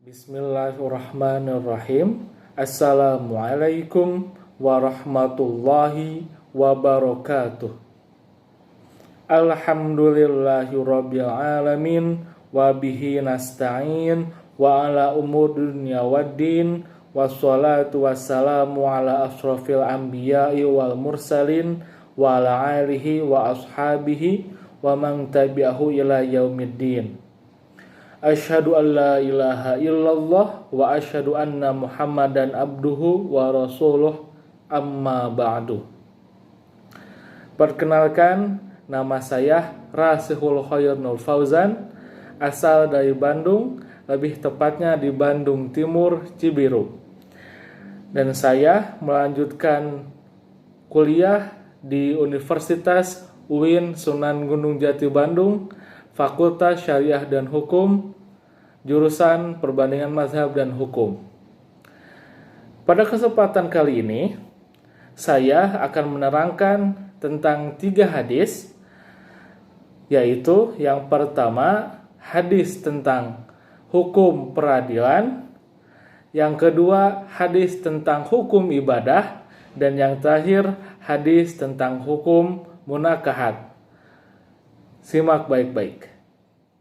Bismillahirrahmanirrahim. Assalamualaikum warahmatullahi wabarakatuh. Alhamdulillahirabbil alamin wa bihi nasta'in wa ala umuri dunya waddin wassalatu wassalamu ala asrofil anbiya'i wal mursalin wa ala alihi wa ashabihi wa man tabi'ahu ila yaumiddin. Asyhadu an la ilaha illallah wa asyhadu anna Muhammadan abduhu wa rasuluh, amma ba'du. Perkenalkan, nama saya Rasihul Khair Nur Fauzan, asal dari Bandung, lebih tepatnya di Bandung Timur, Cibiru. Dan saya melanjutkan kuliah di Universitas UIN Sunan Gunung Jati Bandung, Fakultas Syariah dan Hukum, jurusan Perbandingan Mazhab dan Hukum. Pada kesempatan kali ini, saya akan menerangkan tentang 3 hadis, yaitu yang pertama, hadis tentang hukum peradilan, yang kedua, hadis tentang hukum ibadah, dan yang terakhir, hadis tentang hukum munakahat. Simak baik-baik.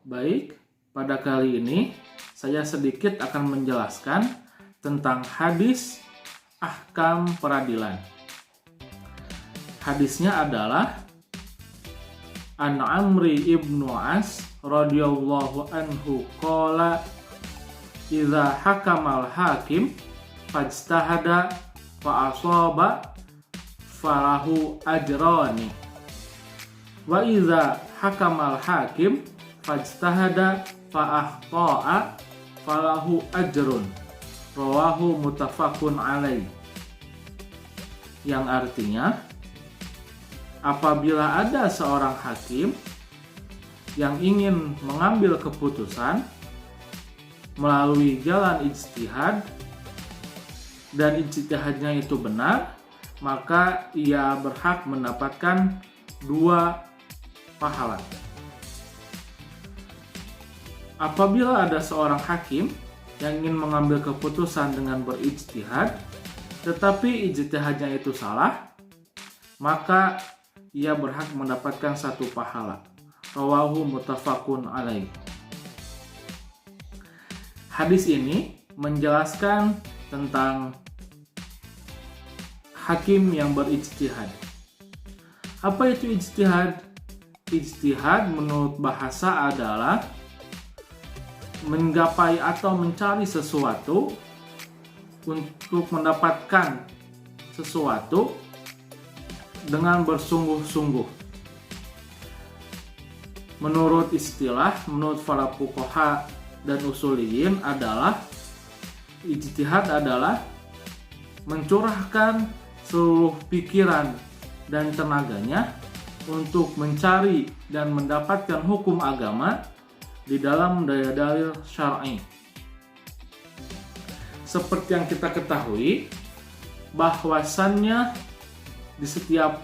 Baik, pada kali ini saya sedikit akan menjelaskan tentang hadis ahkam peradilan. Hadisnya adalah An Amri ibnu As radhiyallahu anhu qala idza hakamal hakim fajtahada fa asaba falahu ajrani wa idza hakamal hakim fajtahada fa akhta'a falahu ajrun, rawahu muttafaqun alaih. Yang artinya, apabila ada seorang hakim yang ingin mengambil keputusan melalui jalan ijtihad dan ijtihadnya itu benar, maka ia berhak mendapatkan 2 pahala. Apabila ada seorang hakim yang ingin mengambil keputusan dengan berijtihad, tetapi ijtihadnya itu salah, maka ia berhak mendapatkan 1 pahala. Rawahu muttafaqun alaih. Hadis ini menjelaskan tentang hakim yang berijtihad. Apa itu ijtihad? Ijtihad menurut bahasa adalah menggapai atau mencari sesuatu untuk mendapatkan sesuatu dengan bersungguh-sungguh. Menurut istilah, menurut para fuqaha dan usuliyin adalah ijtihad adalah mencurahkan seluruh pikiran dan tenaganya untuk mencari dan mendapatkan hukum agama di dalam dalil syar'i. Seperti yang kita ketahui, bahwasannya di setiap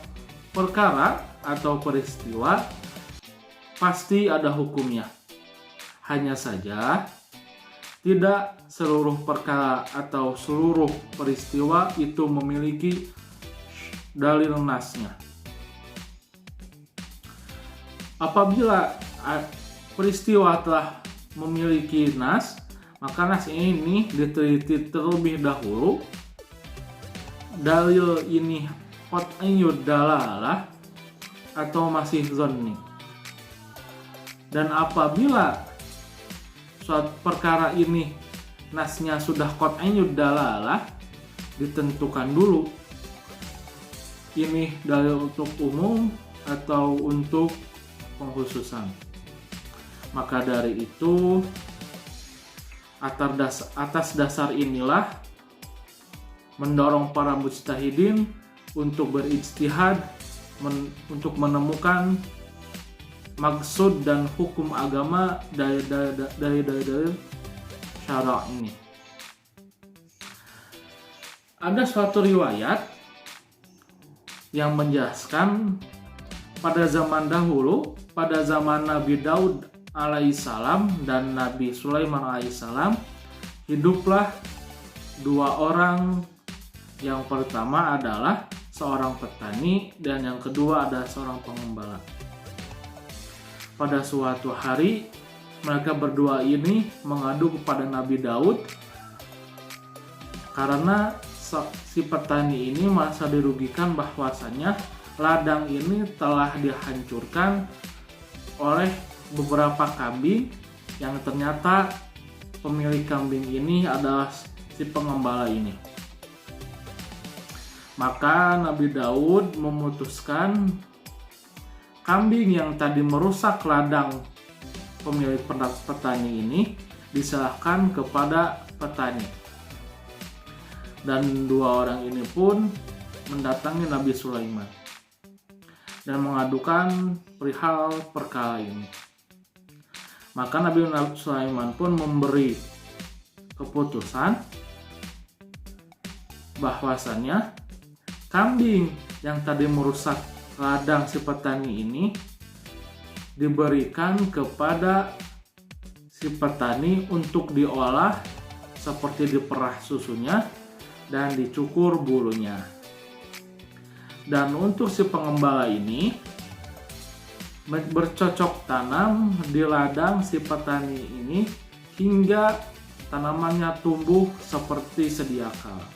perkara atau peristiwa pasti ada hukumnya. Hanya saja tidak seluruh perkara atau seluruh peristiwa itu memiliki dalil nasnya. Apabila peristiwa telah memiliki nas, maka nas ini diteliti terlebih dahulu. Dalil ini qat'iyyud dalalah atau masih zonni. Dan apabila suatu perkara ini nasnya sudah qat'iyyud dalalah, ditentukan dulu ini dalil untuk umum atau untuk pengkhususan. Maka dari itu, atas dasar inilah mendorong para mujtahidin untuk berijtihad untuk menemukan maksud dan hukum agama dari dalil syara' ini. Ada suatu riwayat yang menjelaskan pada zaman dahulu, pada zaman Nabi Daud alaihissalam dan Nabi Sulaiman alaihissalam, hiduplah dua orang. Yang pertama adalah seorang petani dan yang kedua adalah seorang pengembala. Pada suatu hari mereka berdua ini mengadu kepada Nabi Daud karena si petani ini merasa dirugikan bahwasannya ladang ini telah dihancurkan oleh beberapa kambing yang ternyata pemilik kambing ini adalah si pengembala ini. Maka Nabi Daud memutuskan kambing yang tadi merusak ladang pemilik petani ini diserahkan kepada petani. Dan dua orang ini pun mendatangi Nabi Sulaiman dan mengadukan perihal perkara ini. Maka Nabi Sulaiman pun memberi keputusan bahwasannya kambing yang tadi merusak ladang si petani ini diberikan kepada si petani untuk diolah seperti diperah susunya dan dicukur bulunya. Dan untuk si pengembala ini bercocok tanam di ladang si petani ini hingga tanamannya tumbuh seperti sedia kala.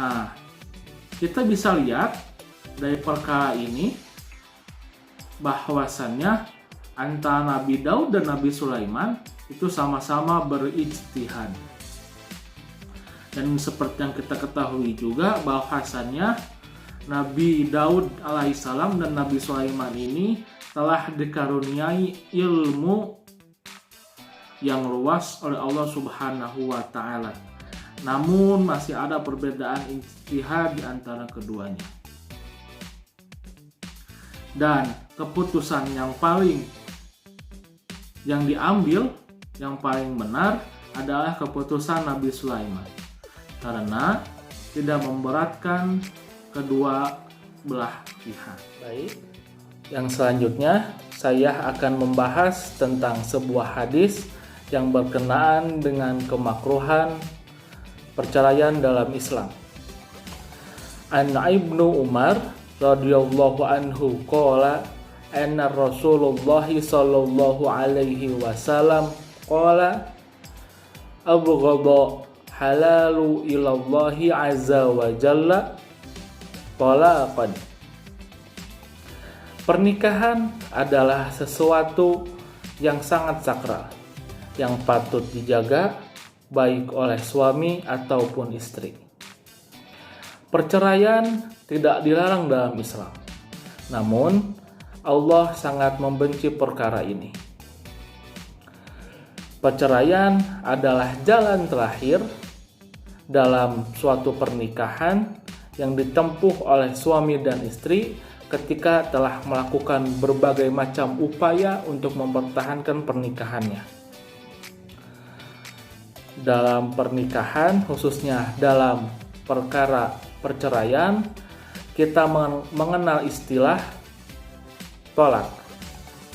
Nah, kita bisa lihat dari perkara ini bahwasannya antara Nabi Daud dan Nabi Sulaiman itu sama-sama berijtihad. Dan seperti yang kita ketahui juga bahwasannya Nabi Daud alaihissalam dan Nabi Sulaiman ini telah dikaruniai ilmu yang luas oleh Allah Subhanahu wa Ta'ala. Namun masih ada perbedaan ijtihad di antara keduanya. Dan keputusan yang diambil yang paling benar adalah keputusan Nabi Sulaiman karena tidak memberatkan kedua belah pihak. Baik. Yang selanjutnya saya akan membahas tentang sebuah hadis yang berkenaan dengan kemakruhan perceraian dalam Islam. An Ibnu Umar radhiyallahu anhu qala anna Rasulullah sallallahu alaihi wasallam qala abghadha halalu ilallahi azza wa jalla talaqan. Pernikahan adalah sesuatu yang sangat sakral yang patut dijaga baik oleh suami ataupun istri. Perceraian tidak dilarang dalam Islam. Namun Allah sangat membenci perkara ini. Perceraian adalah jalan terakhir dalam suatu pernikahan yang ditempuh oleh suami dan istri ketika telah melakukan berbagai macam upaya untuk mempertahankan pernikahannya. Dalam pernikahan, khususnya dalam perkara perceraian, kita mengenal istilah tolak.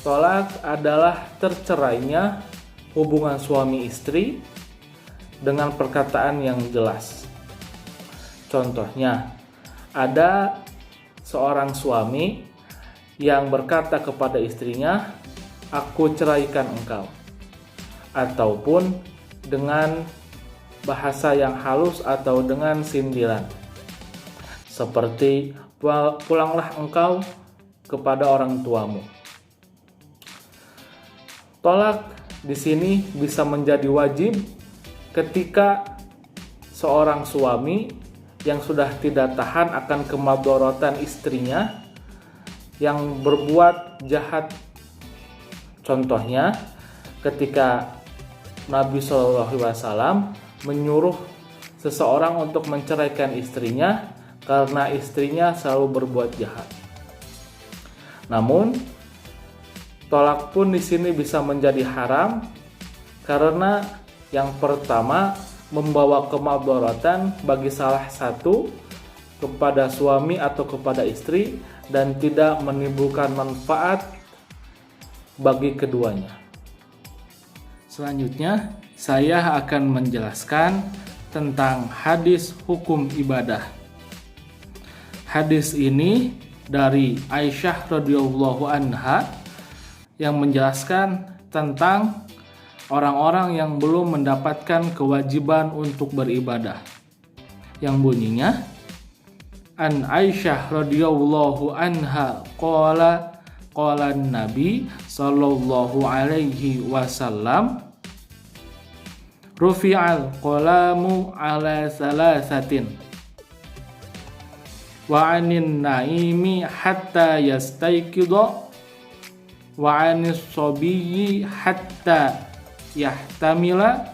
Tolak adalah tercerainya hubungan suami istri dengan perkataan yang jelas. Contohnya, ada seorang suami yang berkata kepada istrinya, "Aku ceraikan engkau." Ataupun dengan bahasa yang halus atau dengan sindiran. Seperti, "Pulanglah engkau kepada orang tuamu." Tolak di sini bisa menjadi wajib ketika seorang suami yang sudah tidak tahan akan kemadharatan istrinya yang berbuat jahat. Contohnya, ketika Nabi SAW menyuruh seseorang untuk menceraikan istrinya karena istrinya selalu berbuat jahat. Namun, tolak pun di sini bisa menjadi haram karena yang pertama membawa kemadharatan bagi salah satu kepada suami atau kepada istri dan tidak menimbulkan manfaat bagi keduanya. Selanjutnya, saya akan menjelaskan tentang hadis hukum ibadah. Hadis ini dari Aisyah radhiyallahu anha yang menjelaskan tentang orang-orang yang belum mendapatkan kewajiban untuk beribadah. Yang bunyinya, An Aisyah radhiyallahu anha qala Nabi sallallahu alaihi wasallam rufi'al qalamu ala salasatin wa 'anin naimi hatta yastayqidha wa 'anis sabiyyi hatta yahtamila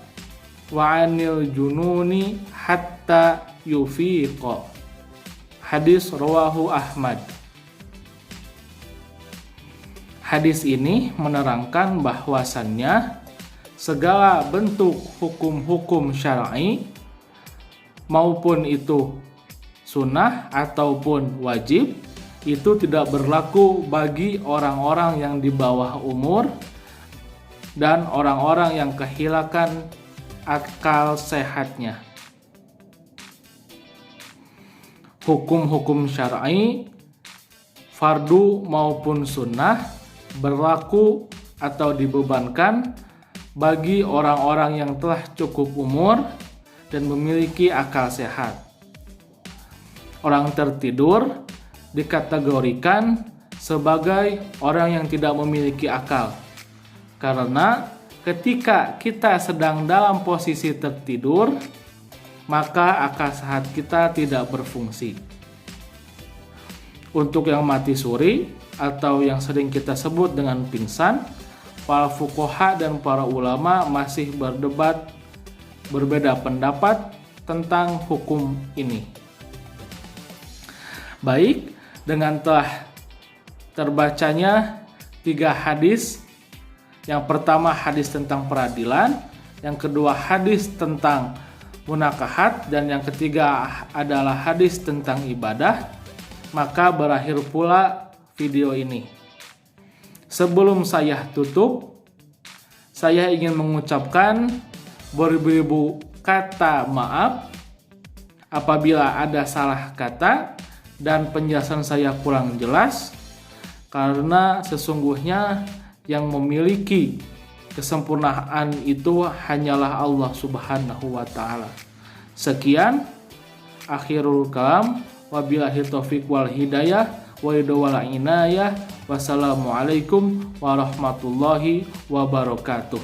wa 'anil jununi hatta yufiqa. Hadis rawahu Ahmad. Hadis ini menerangkan bahwasannya segala bentuk hukum-hukum syar'i maupun itu sunnah ataupun wajib itu tidak berlaku bagi orang-orang yang di bawah umur dan orang-orang yang kehilangan akal sehatnya. Hukum-hukum syar'i, fardu maupun sunnah berlaku atau dibebankan bagi orang-orang yang telah cukup umur dan memiliki akal sehat. Orang tertidur dikategorikan sebagai orang yang tidak memiliki akal, karena ketika kita sedang dalam posisi tertidur, maka akal sehat kita tidak berfungsi. Untuk yang mati suri atau yang sering kita sebut dengan pingsan, para fuqaha dan para ulama masih berdebat berbeda pendapat tentang hukum ini. Baik, dengan telah terbacanya 3 hadis, yang pertama hadis tentang peradilan, yang kedua hadis tentang munakahat, dan yang ketiga adalah hadis tentang ibadah, maka berakhir pula video ini. Sebelum saya tutup, saya ingin mengucapkan beribu-ribu kata maaf apabila ada salah kata dan penjelasan saya kurang jelas, karena sesungguhnya yang memiliki kesempurnaan itu hanyalah Allah Subhanahu wa Ta'ala. Sekian, akhirul kalam, wabillahi taufiq wal hidayah, wa wal inayah. Wassalamualaikum warahmatullahi wabarakatuh.